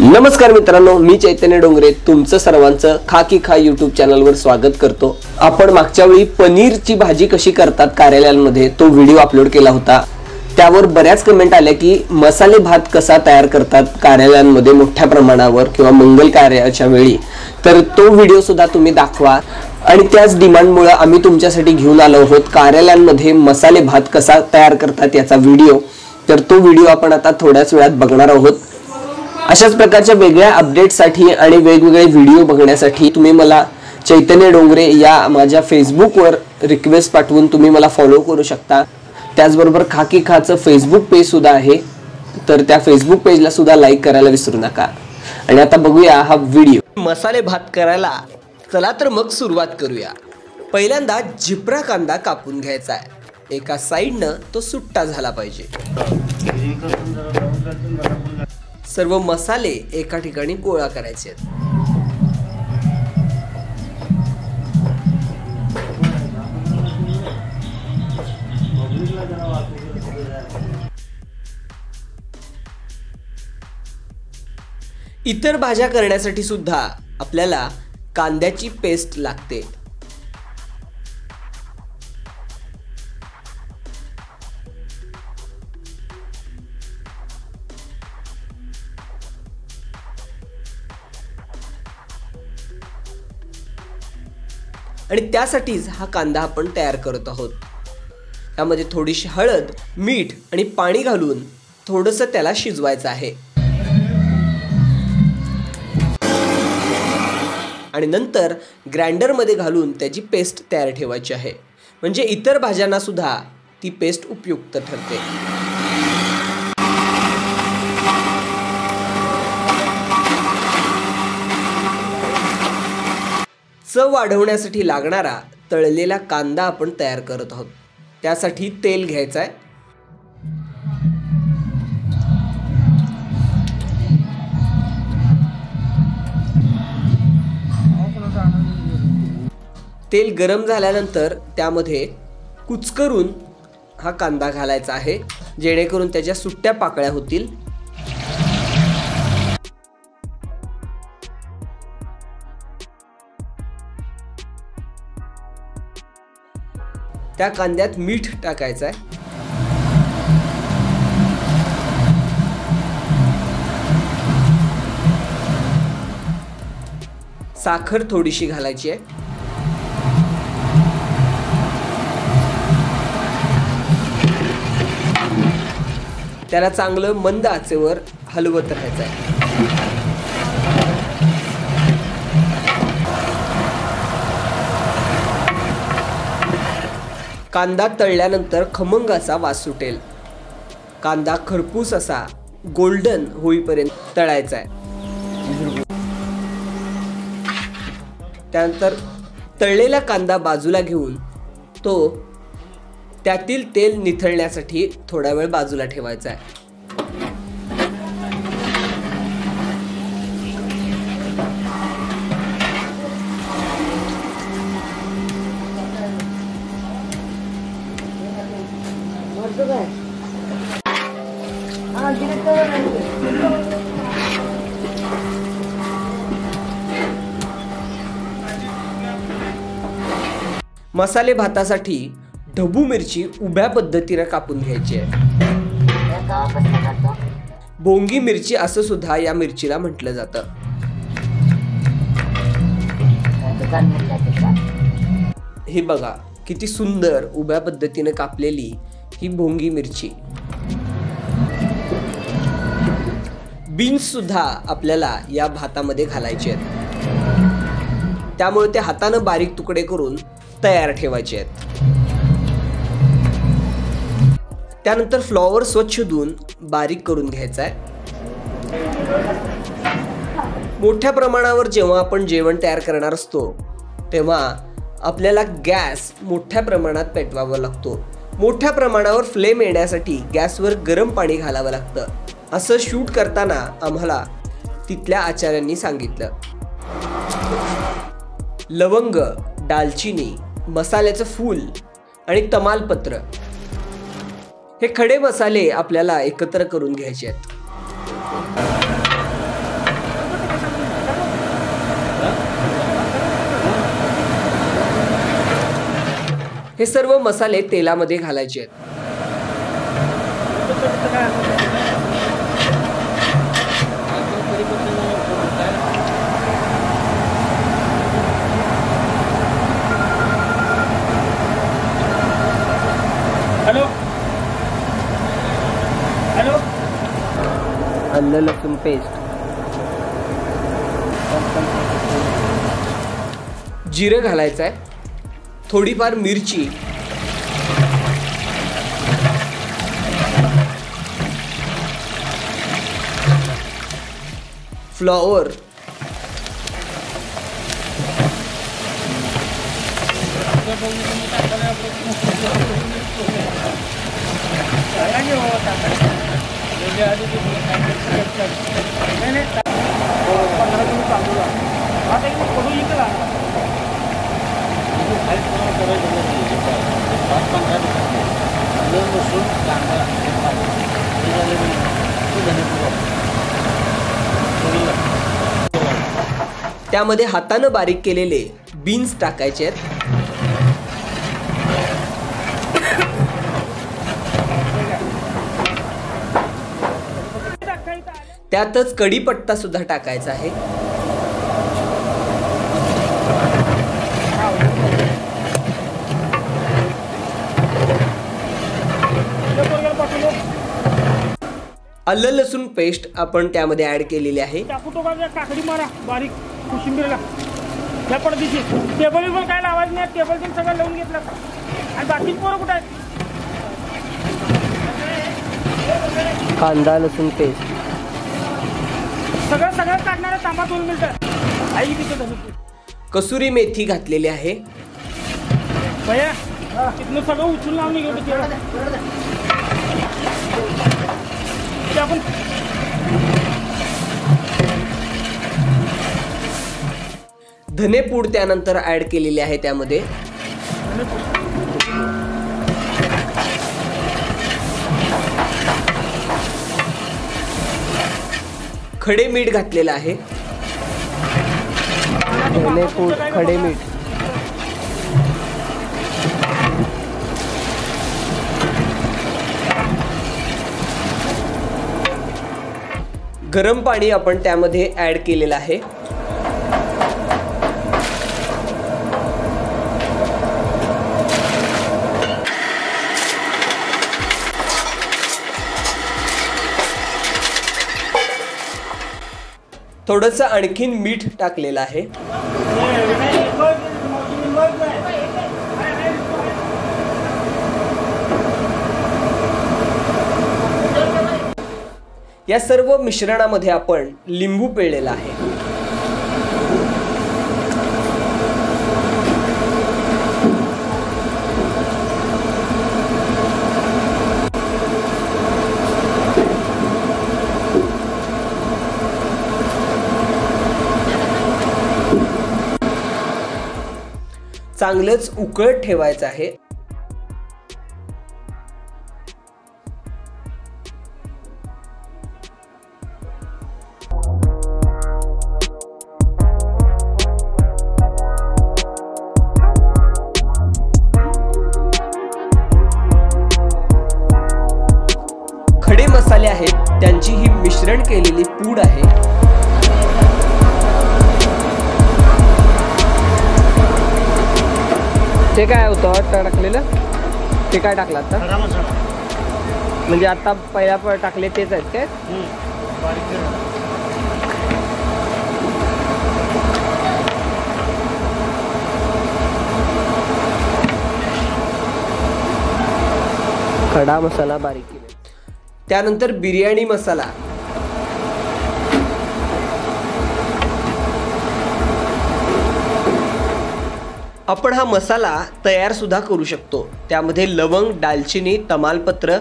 नमस्कार मित्रांनो, मी चैतन्य डोंगरे तुमचं सर्वांचं खा की खा YouTube चॅनलवर स्वागत करतो। आपण मागच्या वेळी पनीरची भाजी कशी करतात कार्यालयांमध्ये तो व्हिडिओ अपलोड केला होता। त्यावर बऱ्याच कमेंट आल्या की मसाले भात कसा तयार करतात कार्यालयांमध्ये मोठ्या प्रमाणावर किंवा मंगल कार्याच्या वेळी, तर तो व्हिडिओ सुद्धा तुम्ही दाखवा। आणि त्याच डिमांडमुळे आम्ही तुमच्यासाठी घेऊन आलो आहोत कार्यालयांमध्ये मसाले भात कसा तयार करतात याचा व्हिडिओ। तर तो व्हिडिओ आपण आता थोड्याच वेळात बघणार आहोत। अशाच प्रकारच्या वेगळ्या अपडेट्ससाठी आणि वेगवेगळे व्हिडिओ बघण्यासाठी तुम्ही मला चैतन्य डोंगरे या माझ्या फेसबुकवर रिक्वेस्ट पाठवून तुम्ही मला फॉलो करू शकता। त्याचबरोबर खा की खाचं फेसबुक पेज सुद्धा आहे, तर त्या फेसबुक पेजला सुद्धा लाईक करायला विसरू नका। आणि आता बघूया हा व्हिडिओ। मसाले भात करायला चला तर मग सुरुवात करूया। पहिल्यांदा जिपरा कांदा कापून घ्यायचा आहे। एका साइडनं तो सुट्टा झाला पाहिजे। सर्व मसाले एका ठिकाणी गोळा करायचे आहेत। इतर भाज्या करण्यासाठी सुद्धा आपल्याला कांद्याची पेस्ट लागते। आणि त्यासाठीच हा कांदा आपण तयार करत आहोत। त्यामध्ये थोडीशी हळद, मीठ आणि पाणी घालून थोडंसं त्याला शिजवायचं आहे। आणि नंतर ग्राइंडरमध्ये घालून त्याची पेस्ट तयार ठेवायची आहे, म्हणजे इतर भाज्यांना सुद्धा ती पेस्ट उपयुक्त ठरते। चव वाढवण्यासाठी लागणारा तळलेला कांदा आपण तयार करत आहोत। त्यासाठी तेल घ्यायचं आहे। तेल गरम झाल्यानंतर त्यामध्ये कुचकरून हा कांदा घालायचा आहे, जेणेकरून त्याच्या सुट्ट्या पाकळ्या होतील। त्या कांद्यात मीठ टाकायचं आहे। साखर थोडीशी घालायची आहे। त्याला चांगलं मंद आचेवर हलवत राहायचं आहे। कांदा तळल्यानंतर खमंग असा वास सुटेल। कांदा खरपूस असा गोल्डन होईपर्यंत तळायचा आहे। त्यानंतर तळलेला कांदा बाजूला घेऊन तो त्यातील तेल निथळण्यासाठी थोडा वेळ बाजूला ठेवायचा आहे। मसाले भातासाठी ढबू मिरची उभ्या पद्धतीने कापून घ्यायची आहे। भोंगी मिरची असं सुद्धा या मिरचीला म्हटलं जातं। हे बघा किती सुंदर उभ्या पद्धतीने कापलेली ही भोंगी मिरची। बीन्स सुद्धा आपल्याला या भातामध्ये घालायचे आहेत, त्यामुळे ते हाताने बारीक तुकडे करून तयार ठेवायचे आहेत। त्यानंतर फ्लॉवर स्वच्छ धुवून बारीक करून घ्यायचा आहे। मोठ्या प्रमाणावर जेव्हा आपण जेवण तयार करणार असतो तेव्हा आपल्याला गॅस मोठ्या प्रमाणात पेटवावा लागतो। मोठ्या प्रमाणावर फ्लेम येण्यासाठी गॅसवर गरम पाणी घालावं लागतं, असं शूट करताना आम्हाला तिथल्या आचार्यांनी सांगितलं। लवंग, दालचिनी, मसाल्याचं फूल आणि तमालपत्र हे खडे मसाले आपल्याला एकत्र करून घ्यायचे आहेत। हे सर्व मसाले तेलामध्ये घालायचे आहेत. Hello hello. आलं लसूण पेस्ट, जिरं घालायचं आहे, थोडीफार मिरची, फ्लॉवर, त्यामध्ये हातानं बारीक केलेले बीन्स टाकायचे आहेत. त्यातच कढीपत्ता सुद्धा टाकायचा आहे. आलं लसूण पेस्ट आपण त्यामध्ये ऍड केलेली आहे. काकडी मारा बारीक कोशिंबीरला त्या पडदीची टेबल काय लावायचं नाही. टेबल पण सगळं लावून घेतलं आणि बाकी पोरं कुठं आहेत. कांदा लसूण पेस्ट सगळं काढणारा तांबा 2 मिनिटं आई तिथं. कसुरी मेथी घातलेली आहे. भैया तिथनं सगळं उचलून लावून निघतो तेवढं आपण. धनेपूड त्यानंतर ऍड केलेली आहे त्यामध्ये. खडे मीठ घातलेलं आहे. धनेपूड, खडे मीठ, गरम पाणी आपण त्यामध्ये ऍड केलेलं आहे. थोडंसं आणखीन मीठ टाकलेलं आहे. या सर्व मिश्रणामध्ये आपण लिंबू पिळलेला आहे. चांगलंच उकळत ठेवायचं आहे. खडे मसाले आहेत त्यांची ही मिश्रण केलेली पूड आहे. ते काय होतं टाकलेलं, ते काय टाकलं आता? म्हणजे आता पहिला टाकले तेच आहेत काय? खडा मसाला बारीक केले. त्यानंतर बिर्याणी मसाला, आपण हा मसाला तयार सुद्धा करू शकतो. त्यामध्ये लवंग, दालचिनी, तमालपत्र,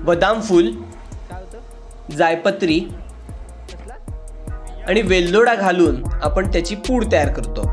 बदाम फूल, जायपत्री आणि वेलदोडा घालून आपण त्याची पूड तयार करतो.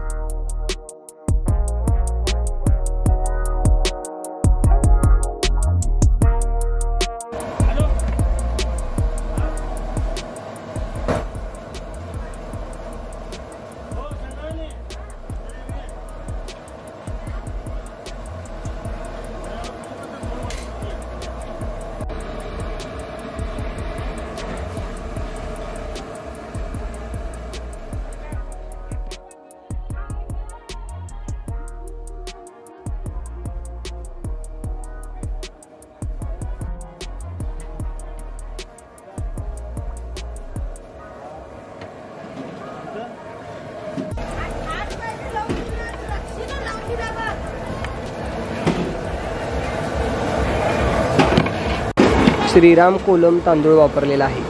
श्रीराम कोलम तांदूळ वापरलेला आहे.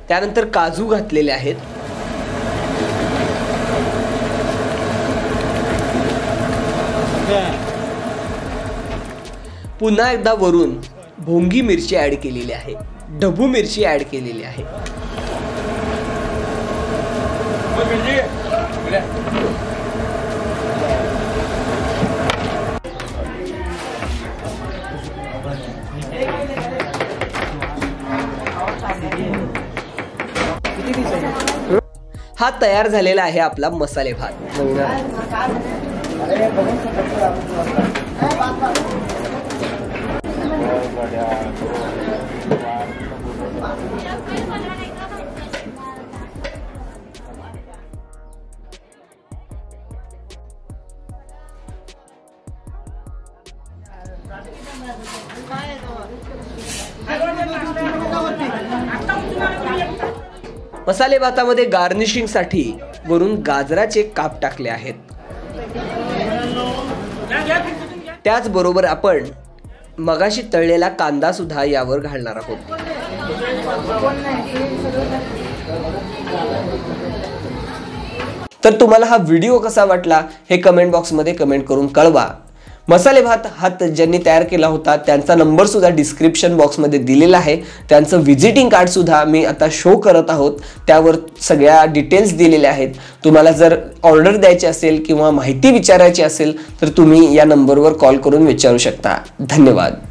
त्यानंतर काजू घातलेले आहेत. पुन्हा एकदा वरून भोंगी मिरची ऍड केलेली आहे, ढबू मिरची ऍड केलेली आहे. हा तयार झालेला आहे आपला मसाले भात. मसाले भातामध्ये गार्निशिंग साठी वरून गाजराचे काप टाकले आहेत. त्याचबरोबर आपण मगाशी तळलेला कांदा सुद्धा यावर घालणार आहोत. तर तुम्हाला हा व्हिडिओ कसा वाटला हे कमेंट बॉक्समध्ये कमेंट करून कळवा. मसाले भात हा ज्यांनी तयार केला होता त्यांचा नंबर सुद्धा डिस्क्रिप्शन बॉक्समध्ये दिलेला आहे. त्यांचं व्हिजिटिंग कार्ड सुद्धा मी आता शो करत आहोत, त्यावर सगळ्या डिटेल्स दिलेल्या आहेत. तुम्हाला जर ऑर्डर द्यायची असेल किंवा माहिती विचारायची असेल तर तुम्ही या नंबरवर कॉल करून विचारू शकता. धन्यवाद.